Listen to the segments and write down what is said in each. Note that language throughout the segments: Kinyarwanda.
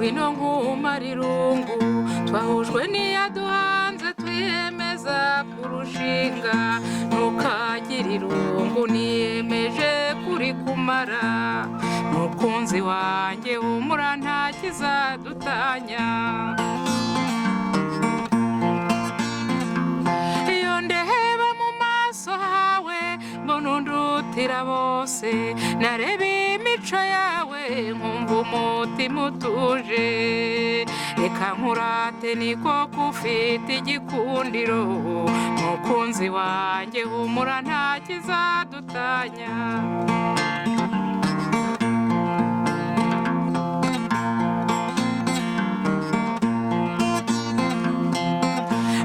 ngwino nkumara irungu twahujwe n'iyaduhanze twiyemeza kurushinga ntukagira irungu niyemeje kuri kumara mukunzi wanjye humura nta kizadutanya iyo ndeheba mu maso hawe mbona undutira bose nareba imico yawe nkumva umutima utuje reka nkurate niko kufite igikundiro mukunzi wanjye humura nta kizadutanya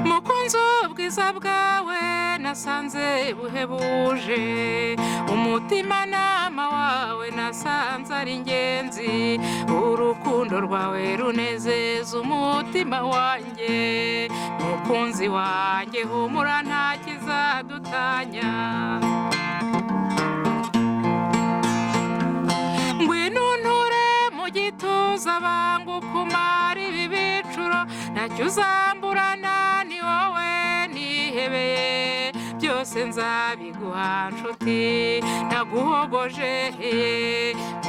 mukunzi ubwiza bwawe nasanze buhebuje umutima nama wawe nasanze ari ingenzi urukundo rwawe runezeza umutima wanjye mukunzi wanjye humura nta kizadutanya ngwino unture mu gituza banguka umara ibi bicuro ntacyo uzamburana ni wowe nihebeye byose nzabiguha nshuti naguhogoje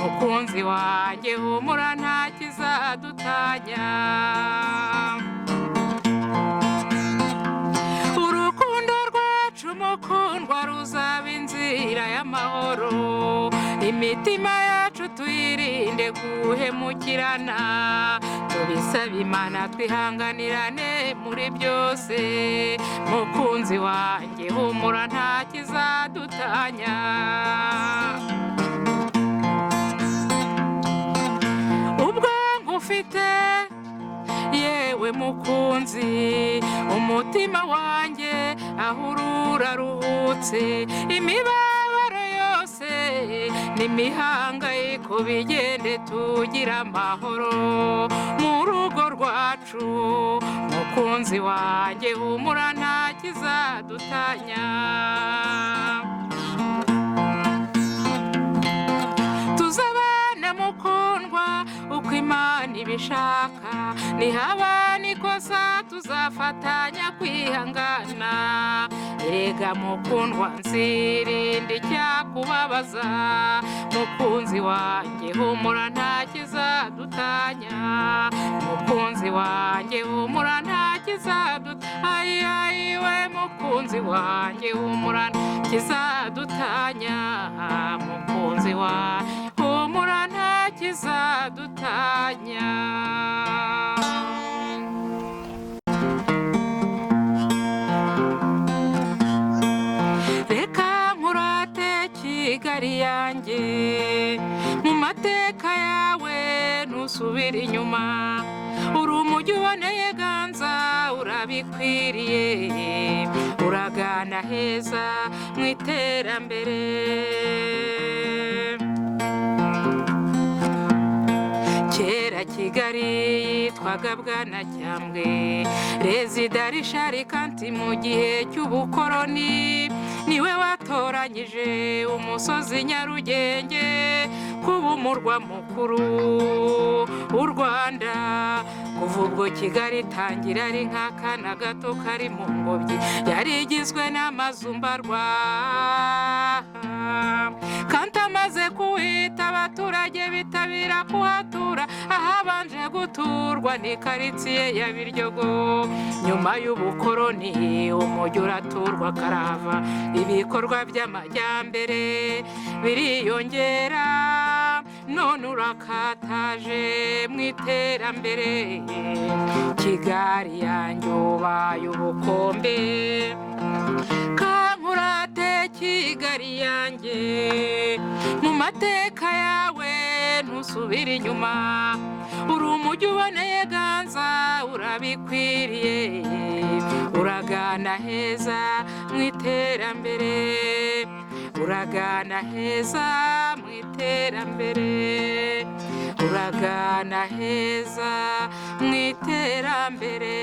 mukunzi wanjye humura nta kizadutanya urukundo rwacu mukundwa ruzaba inzira y'amahoro imitima yacu tuyirinde guhemukirana tubisaba Imana twihanganirane muri byose mukunzi wanjye humura nta kizadutanya ubwangu ufite yewe mukunzi umutima wanjye aho uraruhutse imibabaro yose n'imihangayiko bigende tugira amahoro mu rugo rwacu mukunzi wanjye humura nta kizadutanya tuzabana mukundwa uko Imana ibishaka nihaba nikosa tuzafatanya kwihangana erega mukundwa nzirinde icyakubabaza mukunzi wanjye humura nta kizadutanya mukunzi wanjye humura nta kizadutanya we mukunzi wanjye humura nta kizadutanya mukunzi wanjye humura nta kizadutanya reka nkurate Kigali yanjye mu mateka yawe ntusubire inyuma uri umujyi uboneye ganza urabikwiriye uragana heza mu iterambere kera Kigali yitwaga Bwanacyambwe Rezida Richard Kandt mu gihe cy'ubukoroni niwe watoranyije umusozi Nyarugenge kuba umurwa mukuru w'u Rwanda kuva ubwo Kigali itangira ari nk'akana gato kari mu ngobyi yari igizwe n'amazu mbarwa Kandt amaze kuwita abaturage bitabira kuhatura ahabanje guturwa ni karitsiye ya Biryogo nyuma y'ubukoroni umujyi uraturwa karava ibikorwa by'amajyambere biriyongera none urakataje mu iterambere Kigali yanjye ubaye ubukombe kankurate Kigali yanjye mu mateka yawe ntusubire inyuma uri umujyi uboneye ganza urabikwiriye uragana heza mu iterambere uragana heza mu iterambere uragana heza mu iterambere